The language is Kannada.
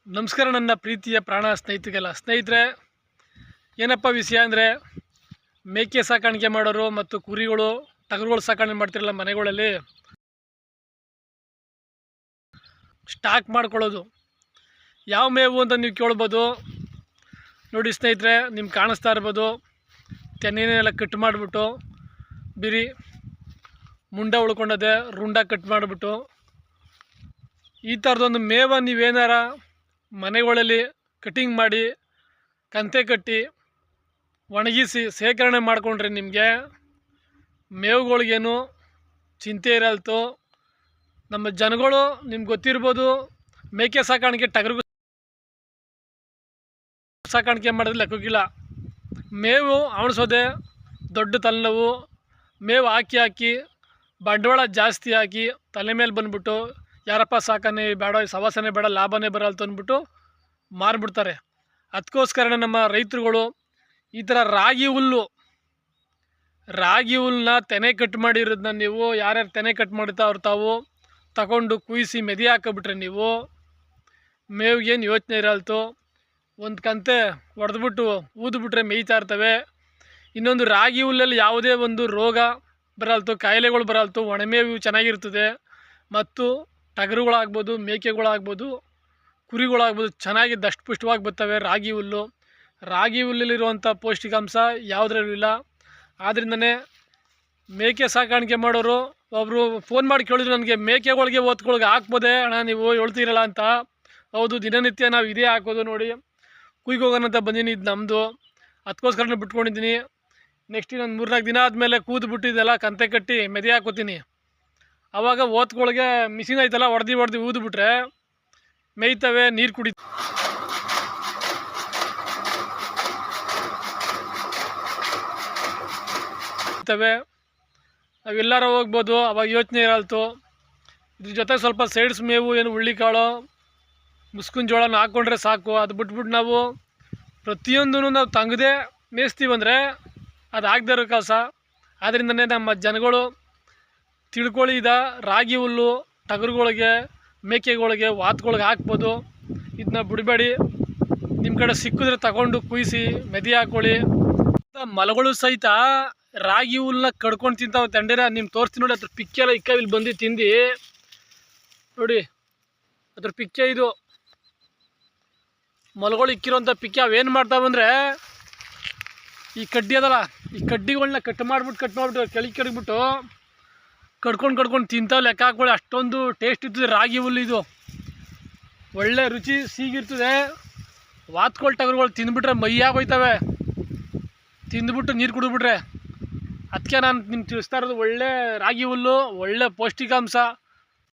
ನಮಸ್ಕಾರ ನನ್ನ ಪ್ರೀತಿಯ ಪ್ರಾಣ ಸ್ನೇಹಿತರಿಗೆಲ್ಲ. ಸ್ನೇಹಿತರೆ, ಏನಪ್ಪ ವಿಷಯ ಅಂದರೆ, ಮೇಕೆ ಸಾಕಾಣಿಕೆ ಮಾಡೋರು ಮತ್ತು ಕುರಿಗಳು ಟಗರುಗಳು ಸಾಕಾಣಿಕೆ ಮಾಡ್ತಿರಲ್ಲ ಮನೆಗಳಲ್ಲಿ, ಸ್ಟಾಕ್ ಮಾಡ್ಕೊಳ್ಳೋದು ಯಾವ ಮೇವು ಅಂತ ನೀವು ಕೇಳ್ಬೋದು. ನೋಡಿ ಸ್ನೇಹಿತರೆ, ನಿಮ್ಗೆ ಕಾಣಿಸ್ತಾ ಇರ್ಬೋದು, ತೆನ್ನೆನೆಲ್ಲ ಕಟ್ ಮಾಡಿಬಿಟ್ಟು ಬಿರಿ ಮುಂಡ ಉಳ್ಕೊಂಡದೆ ರುಂಡ ಕಟ್ ಮಾಡಿಬಿಟ್ಟು ಈ ಥರದೊಂದು ಮೇವ ನೀವೇನಾರ ಮನೆಗಳಲ್ಲಿ ಕಟಿಂಗ್ ಮಾಡಿ ಕಂತೆ ಕಟ್ಟಿ ಒಣಗಿಸಿ ಶೇಖರಣೆ ಮಾಡಿಕೊಂಡ್ರೆ ನಿಮಗೆ ಮೇವುಗಳಿಗೇನು ಚಿಂತೆ ಇರಲ್ತು. ನಮ್ಮ ಜನಗಳು ನಿಮ್ಗೆ ಗೊತ್ತಿರ್ಬೋದು, ಮೇಕೆ ಸಾಕಾಣಿಕೆ ಟಗರು ಸಾಕಾಣಿಕೆ ಮಾಡೋದು ಲೆಕ್ಕಕ್ಕಿಲ್ಲ. ಮೇವು ಅವಣಿಸೋದೆ ದೊಡ್ಡ ತಲೆನೋವು. ಮೇವು ಹಾಕಿ ಹಾಕಿ ಬಂಡವಾಳ ಜಾಸ್ತಿ ಹಾಕಿ ತಲೆ ಮೇಲೆ ಬಂದ್ಬಿಟ್ಟು ಯಾರಪ್ಪ ಸಾಕನೆ ಬೇಡ, ಸವಾಸನೆ ಬೇಡ, ಲಾಭನೇ ಬರಲ್ತು ಅಂದ್ಬಿಟ್ಟು ಮಾರಿಬಿಡ್ತಾರೆ. ಅದಕ್ಕೋಸ್ಕರನೇ ನಮ್ಮ ರೈತರುಗಳು ಈ ಥರ ರಾಗಿ ಹುಲ್ಲನ್ನ ತೆನೆ ಕಟ್ ಮಾಡಿರೋದನ್ನ ನೀವು ಯಾರ್ಯಾರು ತೆನೆ ಕಟ್ ಮಾಡಿರ್ತಾ ಅವ್ರು ತಾವು ತಗೊಂಡು ಕುಯ್ಸಿ ಮೆದಿ ಹಾಕಿಬಿಟ್ರೆ ನೀವು ಮೇವಿಗೇನು ಯೋಚನೆ ಇರಲ್ತು. ಒಂದು ಕಂತೆ ಹೊಡೆದ್ಬಿಟ್ಟು ಊದ್ಬಿಟ್ರೆ ಮೇಯ್ತಾ ಇರ್ತವೆ. ಇನ್ನೊಂದು ರಾಗಿ ಹುಲ್ಲಲ್ಲಿ ಯಾವುದೇ ಒಂದು ರೋಗ ಬರಲ್ತು, ಕಾಯಿಲೆಗಳು ಬರಲ್ತು, ಒಣಮೇವು ಚೆನ್ನಾಗಿರ್ತದೆ. ಮತ್ತು ಟಗರುಗಳಾಗ್ಬೋದು, ಮೇಕೆಗಳಾಗ್ಬೋದು, ಕುರಿಗಳಾಗ್ಬೋದು ಚೆನ್ನಾಗಿ ದಷ್ಟಪುಷ್ಟವಾಗಿ ಬರ್ತವೆ. ರಾಗಿ ಹುಲ್ಲಲ್ಲಿರುವಂಥ ಪೌಷ್ಟಿಕಾಂಶ ಯಾವುದ್ರಲ್ಲೂ ಇಲ್ಲ. ಆದ್ದರಿಂದನೇ ಮೇಕೆ ಸಾಕಾಣಿಕೆ ಮಾಡೋರು ಒಬ್ಬರು ಫೋನ್ ಮಾಡಿ ಕೇಳಿದ್ರು ನನಗೆ, ಮೇಕೆಗಳಿಗೆ ಒತ್ಕೊಳಗೆ ಹಾಕ್ಬೋದೇ ಅಣ್ಣ ನೀವು ಹೇಳ್ತೀರಲ್ಲ ಅಂತ. ಹೌದು, ದಿನನಿತ್ಯ ನಾವು ಇದೇ ಹಾಕೋದು. ನೋಡಿ, ಕುಯ್ಗೋಗೋಣಂತ ಬಂದೀನಿ, ಇದು ನಮ್ಮದು, ಅದಕ್ಕೋಸ್ಕರನೇ ಬಿಟ್ಕೊಂಡಿದ್ದೀನಿ. ನೆಕ್ಸ್ಟ್ ಇನ್ನೊಂದು 3-4 ದಿನ ಆದಮೇಲೆ ಕೂದ್ಬಿಟ್ಟು ಇದೆಲ್ಲ ಕಂತೆ ಕಟ್ಟಿ ಮೆದೆ ಹಾಕೋತೀನಿ. ಆವಾಗ ಓತ್ಗಳಿಗೆ ಮಿಷಿನ್ ಐತಲ್ಲ, ಹೊಡೆದು ಊದ್ಬಿಟ್ರೆ ಮೇಯ್ತವೆ, ನೀರು ಕುಡಿತವೆ. ನಾವೆಲ್ಲರ ಹೋಗ್ಬೋದು, ಅವಾಗ ಯೋಚನೆ ಇರಲ್ತು. ಇದ್ರ ಜೊತೆ ಸ್ವಲ್ಪ ಸೈಡ್ಸ್ ಮೇವು, ಏನು ಹುಳ್ಳಿಕಾಳು, ಮುಸ್ಕಿನ ಜೋಳನ ಹಾಕ್ಕೊಂಡ್ರೆ ಸಾಕು. ಅದು ಬಿಟ್ಬಿಟ್ಟು ನಾವು ಪ್ರತಿಯೊಂದೂ ನಾವು ತಂಗದೆ ಮೇಯಿಸ್ತೀವಂದರೆ ಅದು ಆಗದೇ ಇರೋ ಕೆಲಸ. ಆದ್ದರಿಂದನೇ ನಮ್ಮ ಜನಗಳು ತಿಳ್ಕೊಳ್ಳಿದ ರಾಗಿ ಹುಲ್ಲು ಟಗರುಗಳಿಗೆ, ಮೇಕೆಗಳಿಗೆ, ವಾತ್ಗಳಿಗೆ ಹಾಕ್ಬೋದು. ಇದನ್ನ ಬಿಡಬೇಡಿ. ನಿಮ್ಮ ಕಡೆ ಸಿಕ್ಕಿದ್ರೆ ತಗೊಂಡು ಕುಯ್ಸಿ ಮೆದಿ ಹಾಕ್ಕೊಳ್ಳಿ. ಮಲಗಳು ಸಹಿತ ರಾಗಿ ಹುಲ್ಲನ್ನ ಕಡ್ಕೊಂಡು ತಿಂತಾವೆ. ತಂಡೇರ ನಿಮ್ಮ ತೋರಿಸ್ತೀನಿ ನೋಡಿ, ಅದ್ರ ಪಿಕ್ಕೆ ಎಲ್ಲ ಇಲ್ಲಿ ಬಂದು ತಿಂದು ನೋಡಿ, ಅದ್ರ ಪಿಕ್ಕೆ ಇದು ಮಲಗಳು ಇಕ್ಕಿರೋಂಥ ಪಿಕ್ಕೆ. ಅವೇನು ಮಾಡ್ತಾವಂದರೆ, ಈ ಕಡ್ಡಿ ಅದಲ್ಲ, ಈ ಕಡ್ಡಿಗಳನ್ನ ಕಟ್ ಮಾಡಿಬಿಟ್ಟು ಕೆಳಗಿಬಿಟ್ಟು ಕಡ್ಕೊಂಡು ತಿಂತಾವೆ. ಲೆಕ್ಕ ಹಾಕ್ಕೊಳ್ಳಿ, ಅಷ್ಟೊಂದು ಟೇಸ್ಟ್ ಇರ್ತದೆ ರಾಗಿ ಹುಲ್ಲು. ಇದು ಒಳ್ಳೆ ರುಚಿ ಸಿಗಿರ್ತದೆ. ವಾತ್ಗಳು ಟಗರುಗಳು ತಿಂದುಬಿಟ್ರೆ ಮೈಯಾಗೋಯ್ತವೆ, ತಿಂದುಬಿಟ್ಟು ನೀರು ಕುಡಿದ್ಬಿಟ್ರೆ. ಅದಕ್ಕೆ ನಾನು ನಿಮ್ಗೆ ತಿಳಿಸ್ತಾ ಇರೋದು, ಒಳ್ಳೆ ರಾಗಿ ಹುಲ್ಲು, ಒಳ್ಳೆ ಪೌಷ್ಟಿಕಾಂಶ.